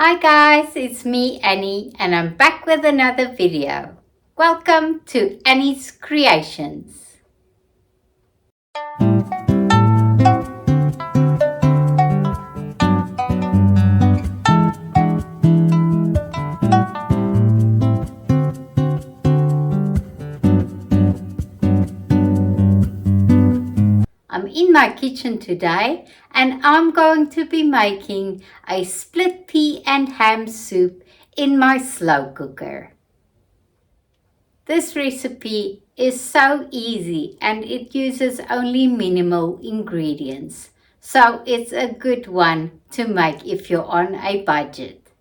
Hi guys, it's me Annie and I'm back with another video. Welcome to Annie's Creations. I'm in my kitchen today and I'm going to be making a split pea and ham soup in my slow cooker. This recipe is so easy and it uses only minimal ingredients, so it's a good one to make if you're on a budget.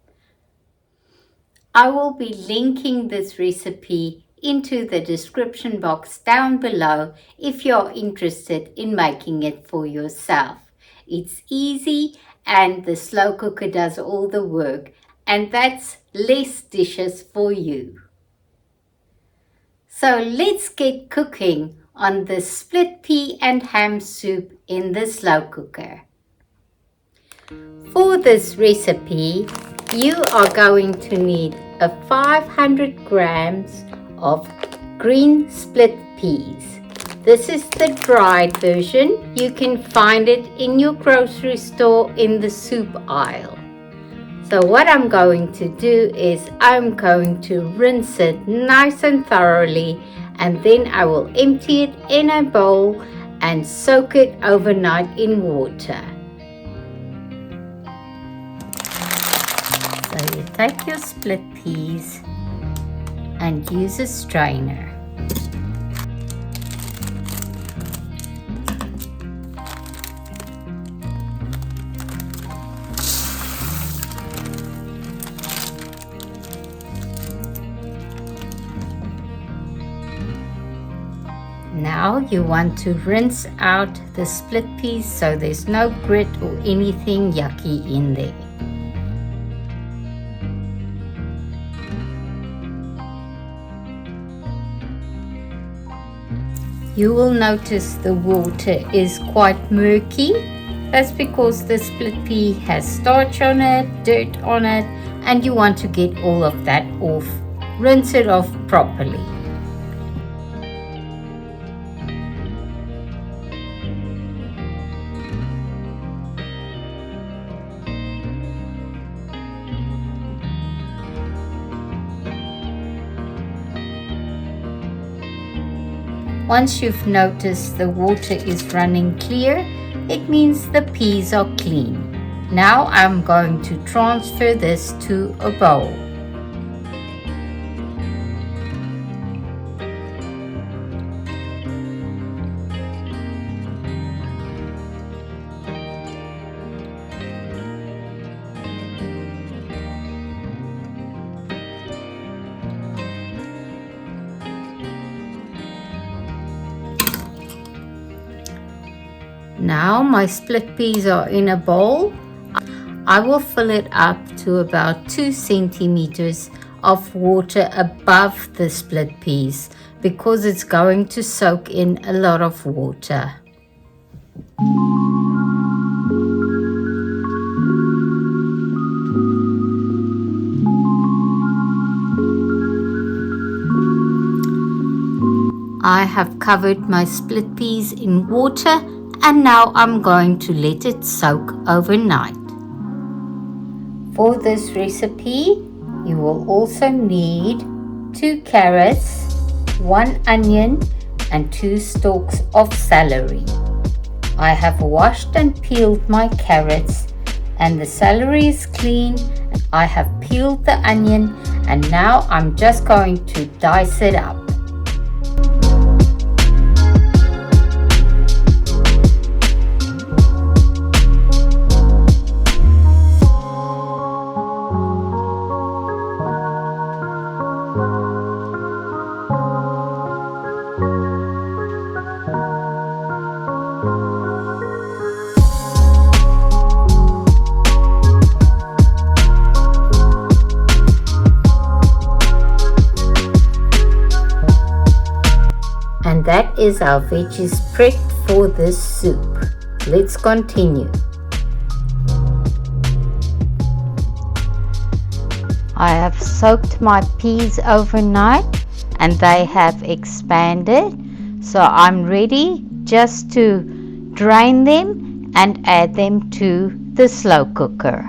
I will be linking this recipe into the description box down below if you're interested in making it for yourself. It's easy and the slow cooker does all the work, and that's less dishes for you. So let's get cooking on the split pea and ham soup in the slow cooker. For this recipe, you are going to need 500 grams of green split peas. This is the dried version. You can find it in your grocery store in the soup aisle. So what I'm going to do is I'm going to rinse it nice and thoroughly, and then I will empty it in a bowl and soak it overnight in water. So you take your split peas and use a strainer. Now you want to rinse out the split peas so there's no grit or anything yucky in there. You will notice the water is quite murky. That's because the split pea has starch on it, dirt on it, and you want to get all of that off. Rinse it off properly. Once you've noticed the water is running clear, it means the peas are clean. Now I'm going to transfer this to a bowl. Now my split peas are in a bowl. I will fill it up to about 2 centimeters of water above the split peas because it's going to soak in a lot of water. I have covered my split peas in water, and now I'm going to let it soak overnight. For this recipe, you will also need 2 carrots, 1 onion, and 2 stalks of celery. I have washed and peeled my carrots, and the celery is clean. I have peeled the onion, and now I'm just going to dice it up. And that is our veggies prepped for this soup. Let's continue. I have soaked my peas overnight and they have expanded, so I'm ready just to drain them and add them to the slow cooker.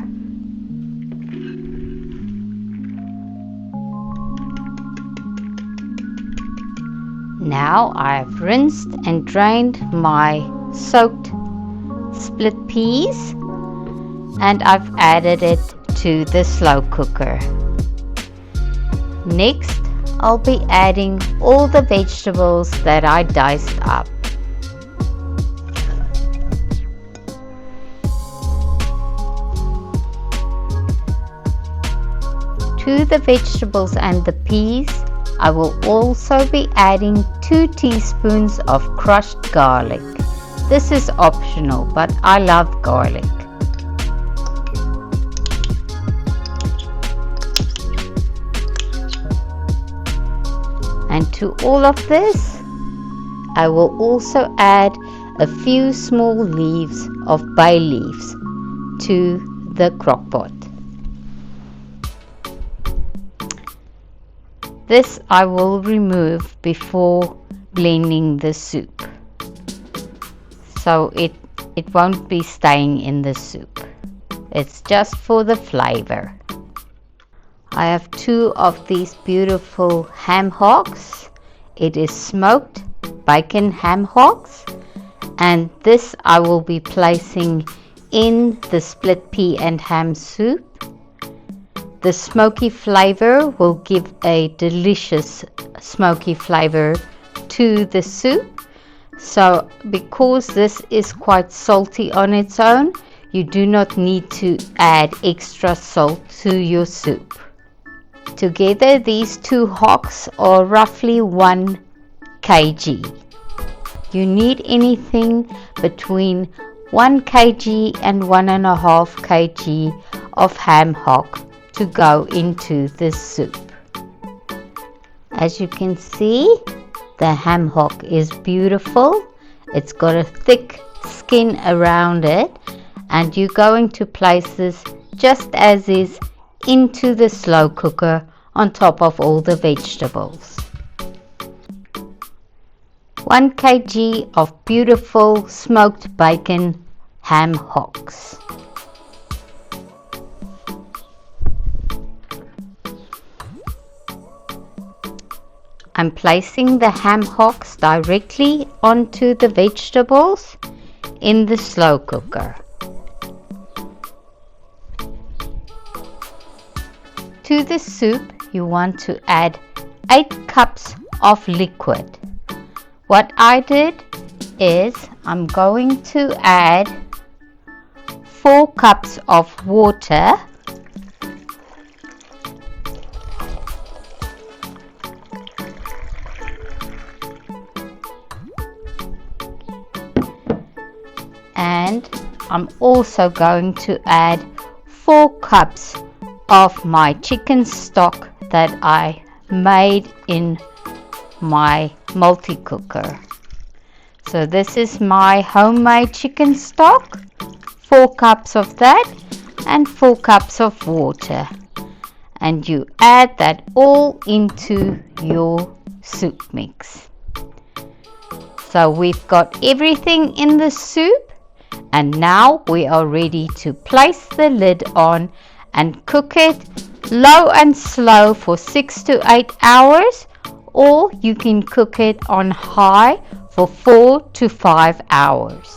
Now I've rinsed and drained my soaked split peas and I've added it to the slow cooker. Next, I'll be adding all the vegetables that I diced up. To the vegetables and the peas, I will also be adding 2 teaspoons of crushed garlic. This is optional, but I love garlic. And to all of this, I will also add a few small leaves of bay leaves to the crockpot. This I will remove before blending the soup, so it won't be staying in the soup. It's just for the flavor. I have 2 of these beautiful ham hocks. It is smoked bacon ham hocks, and this I will be placing in the split pea and ham soup. The smoky flavor will give a delicious smoky flavor to the soup. So because this is quite salty on its own, you do not need to add extra salt to your soup. Together these 2 hocks are roughly 1 kg. You need anything between 1 kg and 1.5 kg of ham hock to go into this soup. As you can see, the ham hock is beautiful. It's got a thick skin around it, and you're going to place this just as is into the slow cooker on top of all the vegetables. 1 kg of beautiful smoked bacon ham hocks. I'm placing the ham hocks directly onto the vegetables in the slow cooker. To the soup, you want to add 8 cups of liquid. What I did is I'm going to add 4 cups of water, and I'm also going to add 4 cups of my chicken stock that I made in my multi-cooker. So this is my homemade chicken stock, 4 cups of that and 4 cups of water, and you add that all into your soup mix. So we've got everything in the soup, and now we are ready to place the lid on and cook it low and slow for 6 to 8 hours, or you can cook it on high for 4 to 5 hours.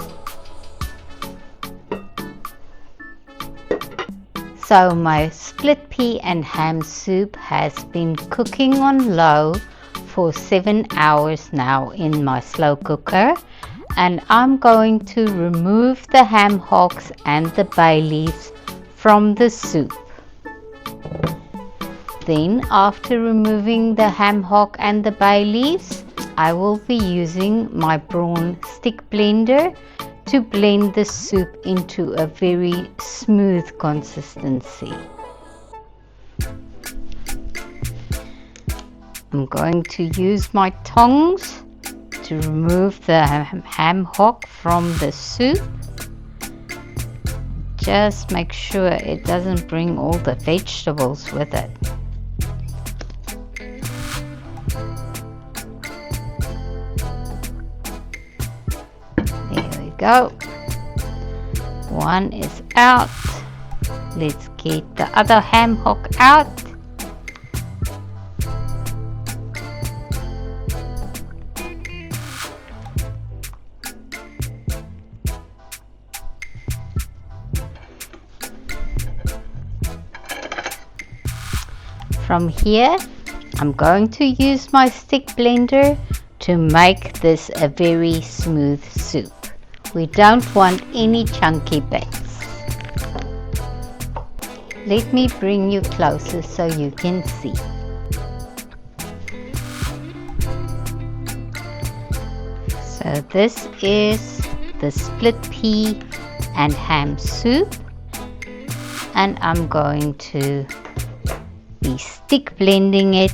So my split pea and ham soup has been cooking on low for 7 hours now in my slow cooker, and I'm going to remove the ham hocks and the bay leaves from the soup. Then after removing the ham hock and the bay leaves, I will be using my prawn stick blender to blend the soup into a very smooth consistency. I'm going to use my tongs to remove the ham hock from the soup. just make sure it doesn't bring all the vegetables with it. There we go. One is out. Let's get the other ham hock out. From here, I'm going to use my stick blender to make this a very smooth soup. We don't want any chunky bits. Let me bring you closer so you can see. So this is the split pea and ham soup, and I'm going to be stick blending it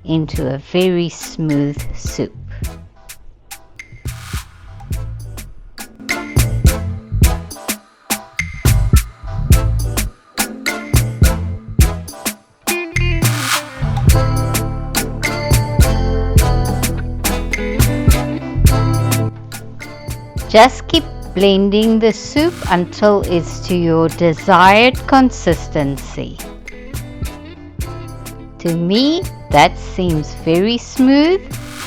into a very smooth soup. Just keep blending the soup until it's to your desired consistency. To me, that seems very smooth,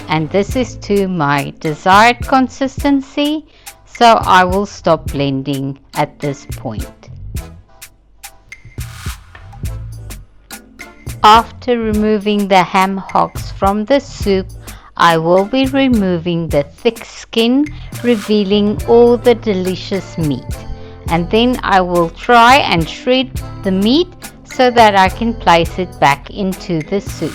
and this is to my desired consistency, so I will stop blending at this point. After removing the ham hocks from the soup, I will be removing the thick skin, revealing all the delicious meat. And then I will try and shred the meat so that I can place it back into the soup.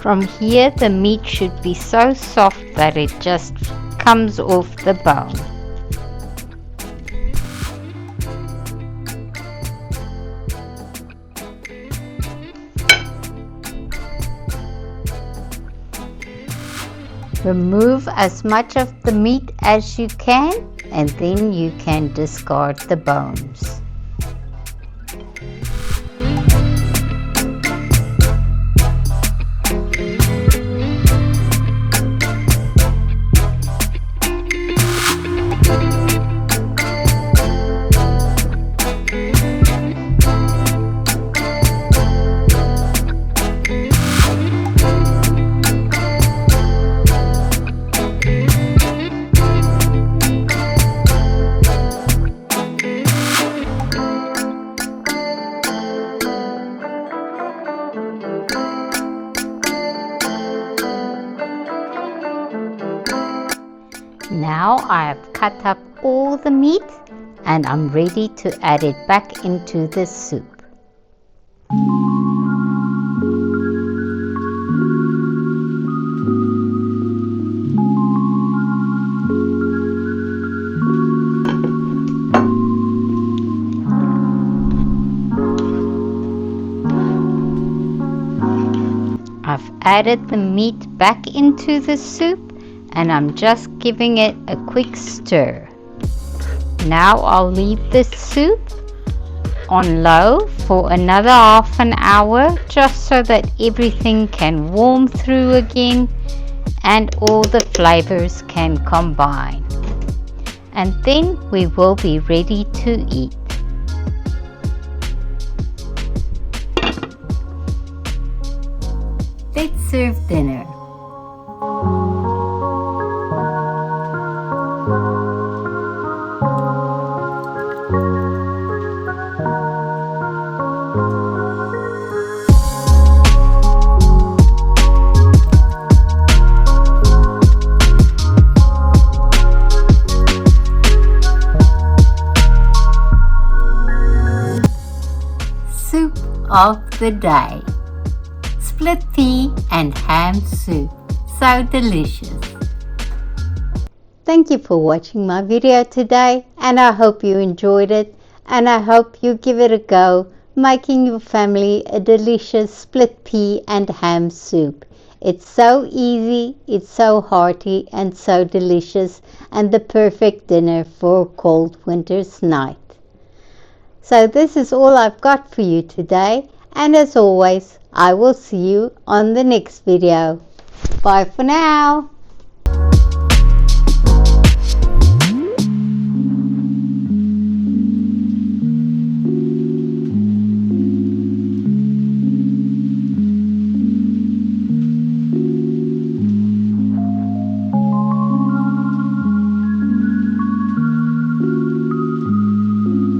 From here, the meat should be so soft that it just comes off the bone. Remove as much of the meat as you can, and then you can discard the bones. Now I have cut up all the meat and I'm ready to add it back into the soup. I've added the meat back into the soup and I'm just giving it a quick stir. Now I'll leave this soup on low for another half an hour just so that everything can warm through again and all the flavors can combine. And then we will be ready to eat. Let's serve dinner. the day. Split pea and ham soup. So delicious. Thank you for watching my video today, and I hope you enjoyed it, and I hope you give it a go making your family a delicious split pea and ham soup. It's so easy, it's so hearty and so delicious, and the perfect dinner for a cold winter's night. So this is all I've got for you today, and as always, I will see you on the next video. Bye for now.